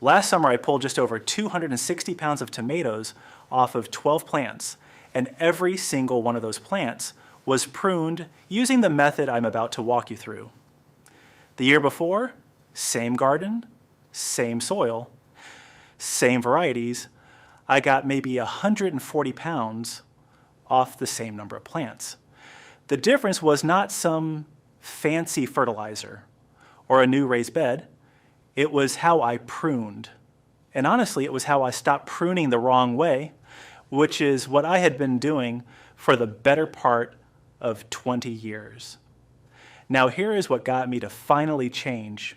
Last summer I pulled just over 260 pounds of tomatoes off of 12 plants, and every single one of those plants was pruned using the method I'm about to walk you through. The year before, same garden, same soil, same varieties, I got maybe 140 pounds off the same number of plants. The difference was not some fancy fertilizer or a new raised bed. It was how I pruned. And honestly, it was how I stopped pruning the wrong way, which is what I had been doing for the better part of 20 years. Now here is what got me to finally change.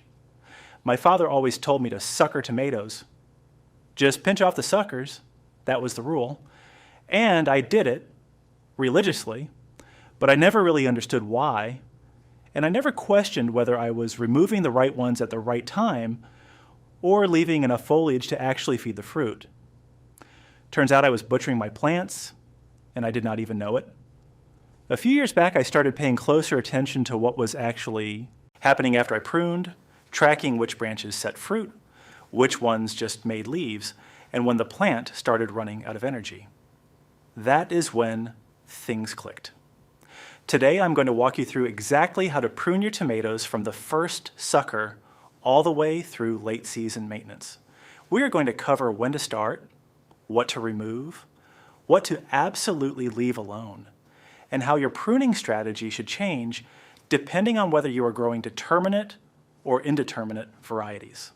My father always told me to sucker tomatoes. Just pinch off the suckers, that was the rule. And I did it religiously, but I never really understood why. And I never questioned whether I was removing the right ones at the right time or leaving enough foliage to actually feed the fruit. Turns out I was butchering my plants, and I did not even know it. A few years back, I started paying closer attention to what was actually happening after I pruned, tracking which branches set fruit, which ones just made leaves, and when the plant started running out of energy. That is when things clicked. Today, I'm going to walk you through exactly how to prune your tomatoes from the first sucker all the way through late season maintenance. We are going to cover when to start, what to remove, what to absolutely leave alone, and how your pruning strategy should change depending on whether you are growing determinate or indeterminate varieties.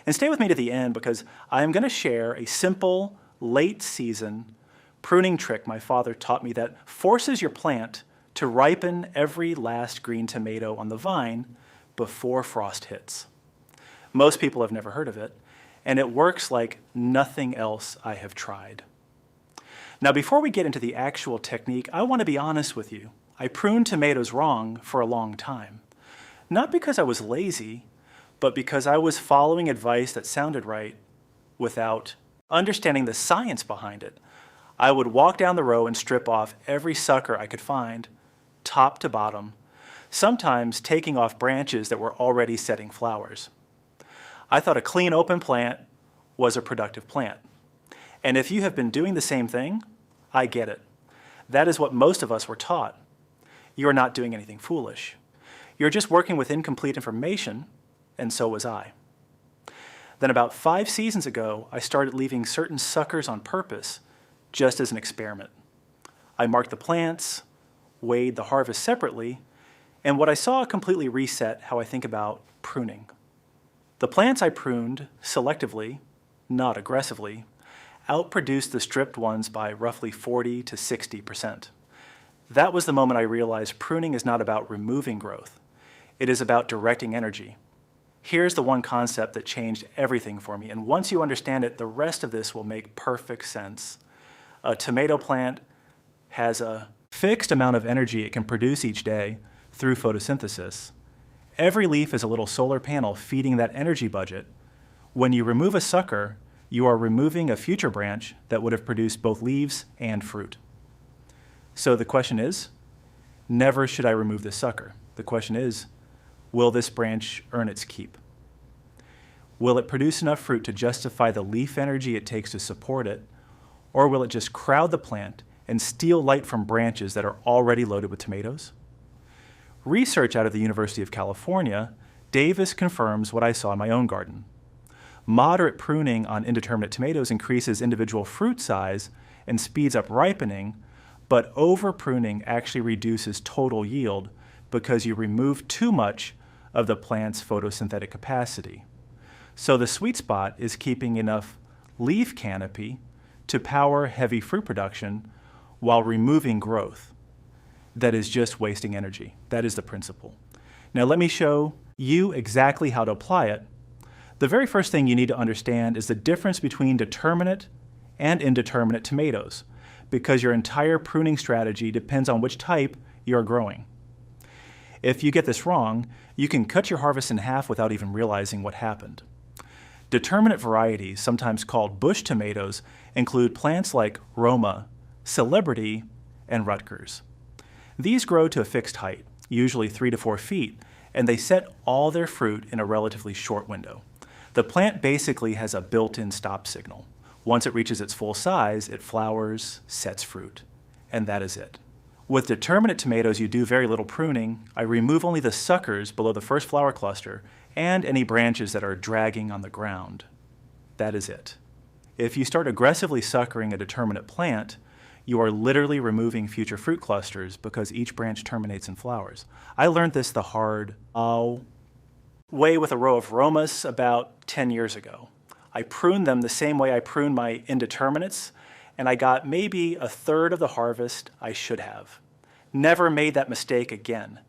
And stay with me to the end because I am going to share a simple late season pruning trick my father taught me that forces your plant to ripen every last green tomato on the vine before frost hits. Most people have never heard of it, and it works like nothing else I have tried. Now, before we get into the actual technique, I want to be honest with you. I pruned tomatoes wrong for a long time. Not because I was lazy, but because I was following advice that sounded right without understanding the science behind it. I would walk down the row and strip off every sucker I could find, top to bottom, sometimes taking off branches that were already setting flowers. I thought a clean open plant was a productive plant. And if you have been doing the same thing, I get it. That is what most of us were taught. You are not doing anything foolish. You're just working with incomplete information, and so was I. Then about 5 seasons ago, I started leaving certain suckers on purpose, just as an experiment. I marked the plants, weighed the harvest separately, and what I saw completely reset how I think about pruning. The plants I pruned selectively, not aggressively, outproduced the stripped ones by roughly 40 to 60%. That was the moment I realized pruning is not about removing growth. It is about directing energy. Here's the one concept that changed everything for me, and once you understand it, the rest of this will make perfect sense. A tomato plant has a fixed amount of energy it can produce each day through photosynthesis. Every leaf is a little solar panel feeding that energy budget. When you remove a sucker, you are removing a future branch that would have produced both leaves and fruit. So the question is, never should I remove this sucker. The question is, will this branch earn its keep? Will it produce enough fruit to justify the leaf energy it takes to support it, or will it just crowd the plant and steal light from branches that are already loaded with tomatoes? Research out of the University of California, Davis confirms what I saw in my own garden. Moderate pruning on indeterminate tomatoes increases individual fruit size and speeds up ripening, but over pruning actually reduces total yield because you remove too much of the plant's photosynthetic capacity. So the sweet spot is keeping enough leaf canopy to power heavy fruit production while removing growth that is just wasting energy. That is the principle. Now let me show you exactly how to apply it. The very first thing you need to understand is the difference between determinate and indeterminate tomatoes, because your entire pruning strategy depends on which type you are growing. If you get this wrong, you can cut your harvest in half without even realizing what happened. Determinate varieties, sometimes called bush tomatoes, include plants like Roma, Celebrity, and Rutgers. These grow to a fixed height, usually 3 to 4 feet, and they set all their fruit in a relatively short window. The plant basically has a built-in stop signal. Once it reaches its full size, it flowers, sets fruit, and that is it. With determinate tomatoes, you do very little pruning. I remove only the suckers below the first flower cluster and any branches that are dragging on the ground. That is it. If you start aggressively suckering a determinate plant, you are literally removing future fruit clusters because each branch terminates in flowers. I learned this the hard way with a row of Romas about 10 years ago. I pruned them the same way I pruned my indeterminates, and I got maybe a third of the harvest I should have. Never made that mistake again.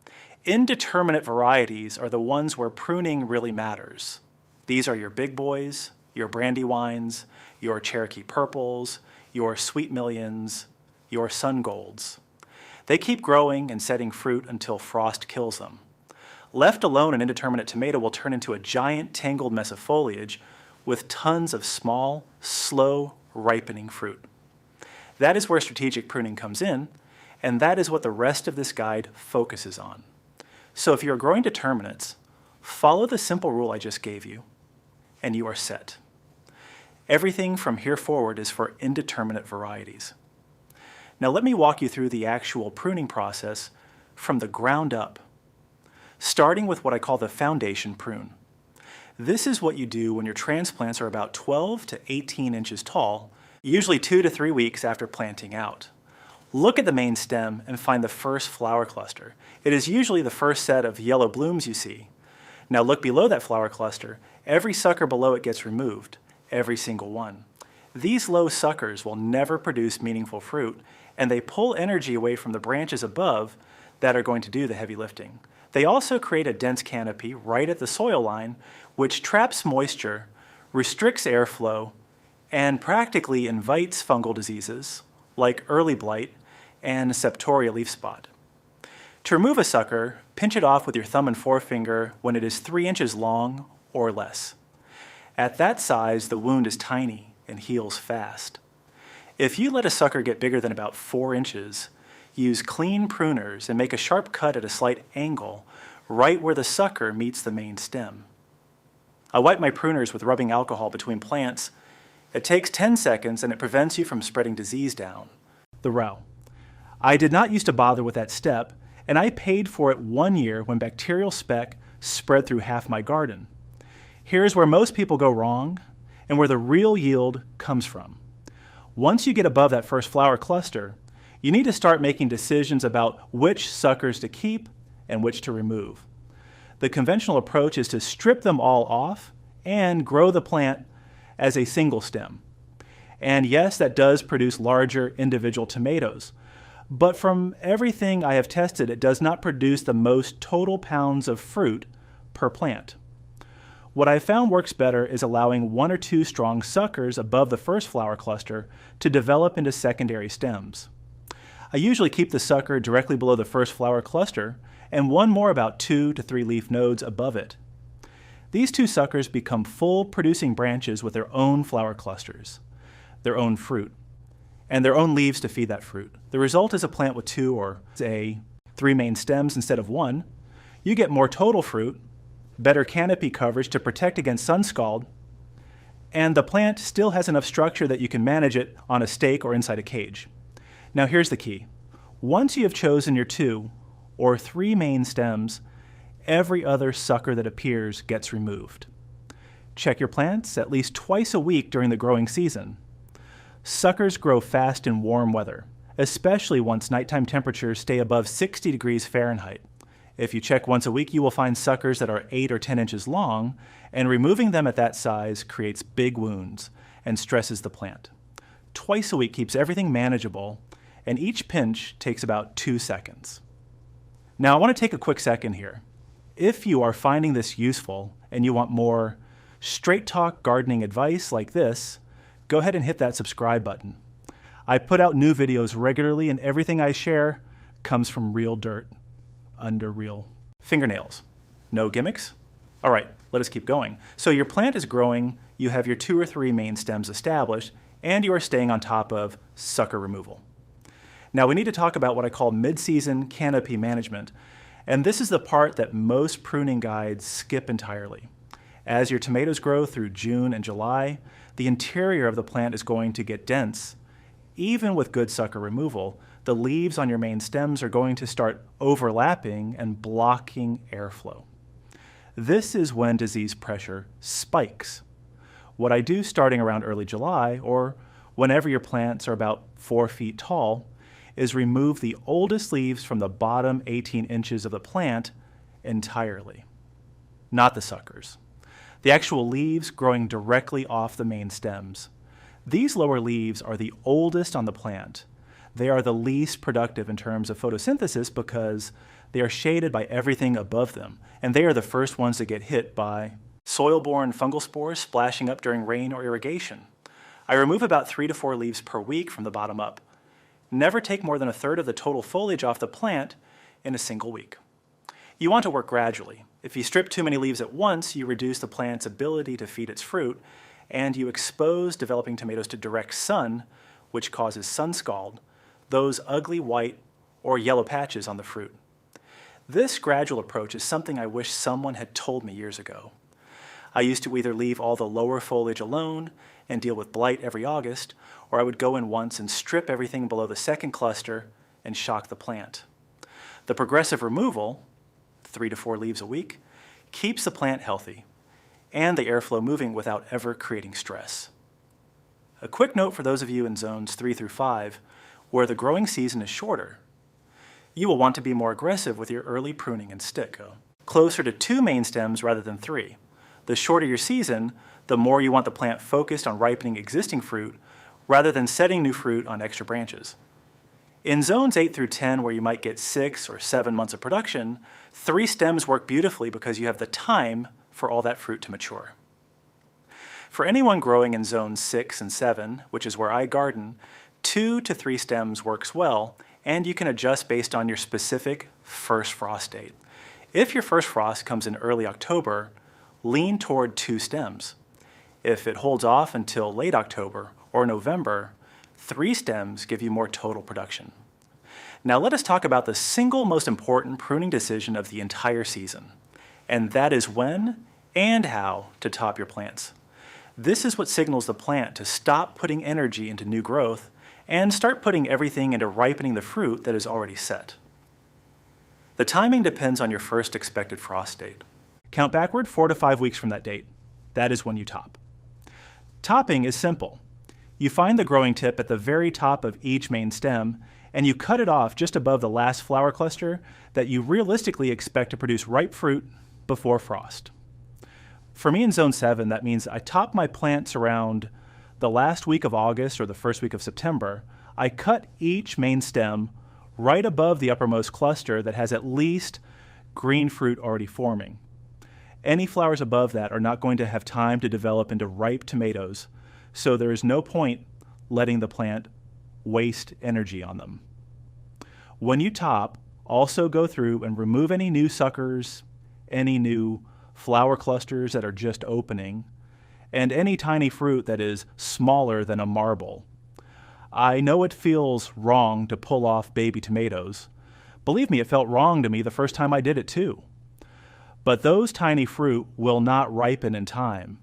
Indeterminate varieties are the ones where pruning really matters. These are your big boys, your Brandywines, your Cherokee Purples, your Sweet Millions, your Sun Golds. They keep growing and setting fruit until frost kills them. Left alone, an indeterminate tomato will turn into a giant tangled mess of foliage with tons of small, slow, ripening fruit. That is where strategic pruning comes in, and that is what the rest of this guide focuses on. So if you're growing determinates, follow the simple rule I just gave you, and you are set. Everything from here forward is for indeterminate varieties. Now let me walk you through the actual pruning process from the ground up, starting with what I call the foundation prune. This is what you do when your transplants are about 12 to 18 inches tall, usually 2 to 3 weeks after planting out. Look at the main stem and find the first flower cluster. It is usually the first set of yellow blooms you see. Now look below that flower cluster. Every sucker below it gets removed, every single one. These low suckers will never produce meaningful fruit, and they pull energy away from the branches above that are going to do the heavy lifting. They also create a dense canopy right at the soil line, which traps moisture, restricts airflow, and practically invites fungal diseases like early blight and septoria leaf spot. To remove a sucker, pinch it off with your thumb and forefinger when it is 3 inches long or less. At that size, the wound is tiny and heals fast. If you let a sucker get bigger than about 4 inches, use clean pruners and make a sharp cut at a slight angle right where the sucker meets the main stem. I wipe my pruners with rubbing alcohol between plants. It takes 10 seconds and it prevents you from spreading disease down the row. I did not used to bother with that step, and I paid for it 1 year when bacterial speck spread through half my garden. Here's where most people go wrong and where the real yield comes from. Once you get above that first flower cluster, you need to start making decisions about which suckers to keep and which to remove. The conventional approach is to strip them all off and grow the plant as a single stem. And yes, that does produce larger individual tomatoes, but from everything I have tested, it does not produce the most total pounds of fruit per plant. What I found works better is allowing 1 or 2 strong suckers above the first flower cluster to develop into secondary stems. I usually keep the sucker directly below the first flower cluster and one more about 2 to 3 leaf nodes above it. These 2 suckers become full producing branches with their own flower clusters, their own fruit, and their own leaves to feed that fruit. The result is a plant with 2 or say 3 main stems instead of 1. You get more total fruit, better canopy coverage to protect against sun scald, and the plant still has enough structure that you can manage it on a stake or inside a cage. Now here's the key. Once you have chosen your 2 or 3 main stems, every other sucker that appears gets removed. Check your plants at least twice a week during the growing season. Suckers grow fast in warm weather, especially once nighttime temperatures stay above 60 degrees Fahrenheit. If you check once a week, you will find suckers that are 8 or 10 inches long, and removing them at that size creates big wounds and stresses the plant. Twice a week keeps everything manageable, and each pinch takes about 2 seconds. Now I want to take a quick second here. If you are finding this useful and you want more straight talk gardening advice like this, go ahead and hit that subscribe button. I put out new videos regularly, and everything I share comes from real dirt under real fingernails. No gimmicks? All right, let us keep going. So your plant is growing, you have your 2 or 3 main stems established, and you are staying on top of sucker removal. Now we need to talk about what I call mid-season canopy management, and this is the part that most pruning guides skip entirely. As your tomatoes grow through June and July, the interior of the plant is going to get dense. Even with good sucker removal, the leaves on your main stems are going to start overlapping and blocking airflow. This is when disease pressure spikes. What I do starting around early July, or whenever your plants are about 4 feet tall, is remove the oldest leaves from the bottom 18 inches of the plant entirely. Not the suckers. The actual leaves growing directly off the main stems. These lower leaves are the oldest on the plant. They are the least productive in terms of photosynthesis because they are shaded by everything above them, and they are the first ones to get hit by soil-borne fungal spores splashing up during rain or irrigation. I remove about 3 to 4 leaves per week from the bottom up. Never take more than a third of the total foliage off the plant in a single week. You want to work gradually. If you strip too many leaves at once, you reduce the plant's ability to feed its fruit, and you expose developing tomatoes to direct sun, which causes sun scald, those ugly white or yellow patches on the fruit. This gradual approach is something I wish someone had told me years ago. I used to either leave all the lower foliage alone and deal with blight every August, or I would go in once and strip everything below the second cluster and shock the plant. The progressive removal, 3 to 4 leaves a week, keeps the plant healthy and the airflow moving without ever creating stress. A quick note for those of you in zones 3 through 5, where the growing season is shorter. You will want to be more aggressive with your early pruning and stick. Closer to 2 main stems rather than 3. The shorter your season, the more you want the plant focused on ripening existing fruit rather than setting new fruit on extra branches. In zones 8 through 10, where you might get 6 or 7 months of production, 3 stems work beautifully because you have the time for all that fruit to mature. For anyone growing in zones 6 and 7, which is where I garden, 2 to 3 stems works well, and you can adjust based on your specific first frost date. If your first frost comes in early October, lean toward 2 stems. If it holds off until late October or November, 3 stems give you more total production. Now let us talk about the single most important pruning decision of the entire season, and that is when and how to top your plants. This is what signals the plant to stop putting energy into new growth and start putting everything into ripening the fruit that is already set. The timing depends on your first expected frost date. Count backward 4 to 5 weeks from that date. That is when you top. Topping is simple. You find the growing tip at the very top of each main stem, and you cut it off just above the last flower cluster that you realistically expect to produce ripe fruit before frost. For me in Zone 7, that means I top my plants around the last week of August or the first week of September. I cut each main stem right above the uppermost cluster that has at least green fruit already forming. Any flowers above that are not going to have time to develop into ripe tomatoes, so there is no point letting the plant waste energy on them. When you top, also go through and remove any new suckers, any new flower clusters that are just opening, and any tiny fruit that is smaller than a marble. I know it feels wrong to pull off baby tomatoes. Believe me, it felt wrong to me the first time I did it too. But those tiny fruit will not ripen in time.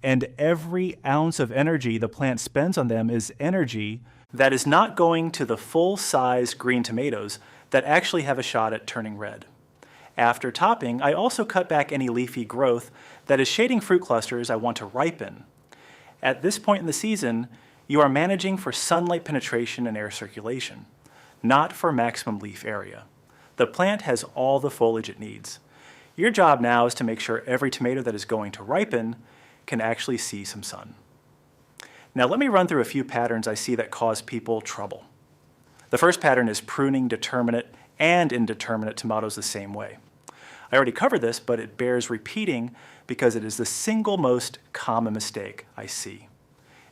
And every ounce of energy the plant spends on them is energy that is not going to the full-size green tomatoes that actually have a shot at turning red. After topping, I also cut back any leafy growth that is shading fruit clusters I want to ripen. At this point in the season, you are managing for sunlight penetration and air circulation, not for maximum leaf area. The plant has all the foliage it needs. Your job now is to make sure every tomato that is going to ripen can actually see some sun. Now let me run through a few patterns I see that cause people trouble. The first pattern is pruning determinate and indeterminate tomatoes the same way. I already covered this, but it bears repeating because it is the single most common mistake I see.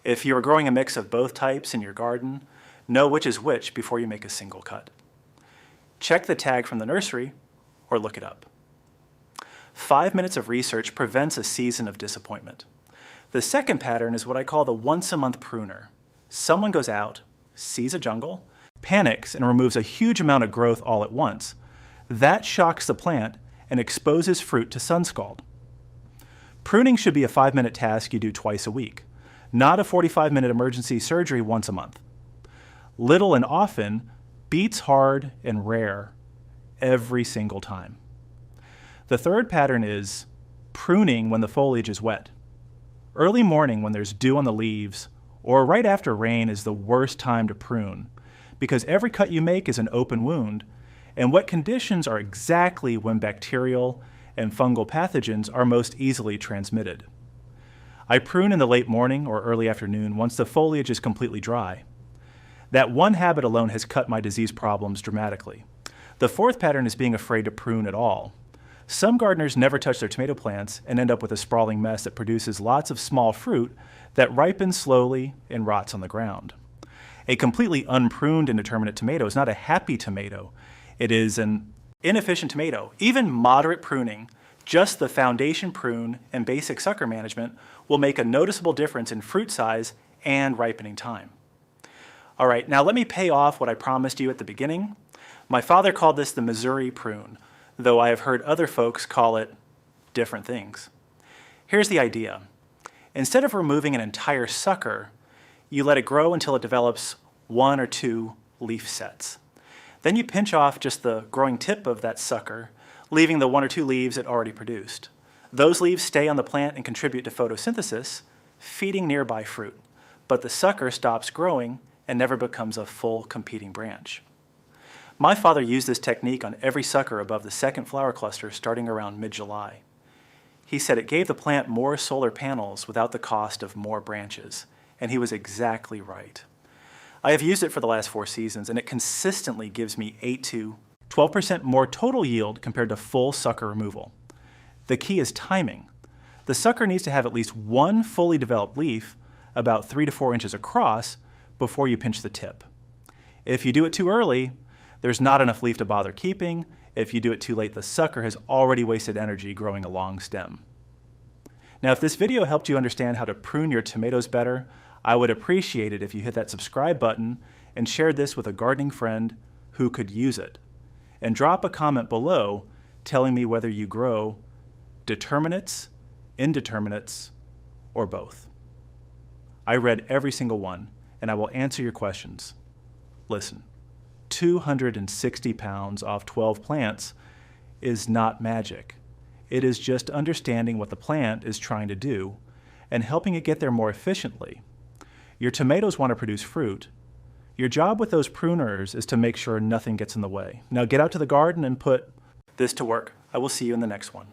If you are growing a mix of both types in your garden, know which is which before you make a single cut. Check the tag from the nursery or look it up. 5 minutes of research prevents a season of disappointment. The second pattern is what I call the once-a-month pruner. Someone goes out, sees a jungle, panics, and removes a huge amount of growth all at once. That shocks the plant and exposes fruit to sun scald. Pruning should be a 5-minute task you do twice a week, not a 45-minute emergency surgery once a month. Little and often beats hard and rare every single time. The third pattern is pruning when the foliage is wet. Early morning when there's dew on the leaves or right after rain is the worst time to prune because every cut you make is an open wound, and wet conditions are exactly when bacterial and fungal pathogens are most easily transmitted. I prune in the late morning or early afternoon once the foliage is completely dry. That one habit alone has cut my disease problems dramatically. The fourth pattern is being afraid to prune at all. Some gardeners never touch their tomato plants and end up with a sprawling mess that produces lots of small fruit that ripens slowly and rots on the ground. A completely unpruned indeterminate tomato is not a happy tomato. It is an inefficient tomato. Even moderate pruning, just the foundation prune and basic sucker management, will make a noticeable difference in fruit size and ripening time. All right, now let me pay off what I promised you at the beginning. My father called this the Missouri prune, though I have heard other folks call it different things. Here's the idea. Instead of removing an entire sucker, you let it grow until it develops 1 or 2 leaf sets. Then you pinch off just the growing tip of that sucker, leaving the 1 or 2 leaves it already produced. Those leaves stay on the plant and contribute to photosynthesis, feeding nearby fruit, but the sucker stops growing and never becomes a full competing branch. My father used this technique on every sucker above the second flower cluster starting around mid-July. He said it gave the plant more solar panels without the cost of more branches, and he was exactly right. I have used it for the last 4 seasons, and it consistently gives me 8 to 12% more total yield compared to full sucker removal. The key is timing. The sucker needs to have at least 1 fully developed leaf, about 3 to 4 inches across, before you pinch the tip. If you do it too early, there's not enough leaf to bother keeping. If you do it too late, the sucker has already wasted energy growing a long stem. Now, if this video helped you understand how to prune your tomatoes better, I would appreciate it if you hit that subscribe button and shared this with a gardening friend who could use it. And drop a comment below telling me whether you grow determinates, indeterminates, or both. I read every single one, and I will answer your questions. Listen, 260 pounds off 12 plants is not magic. It is just understanding what the plant is trying to do and helping it get there more efficiently. Your tomatoes want to produce fruit. Your job with those pruners is to make sure nothing gets in the way. Now get out to the garden and put this to work. I will see you in the next one.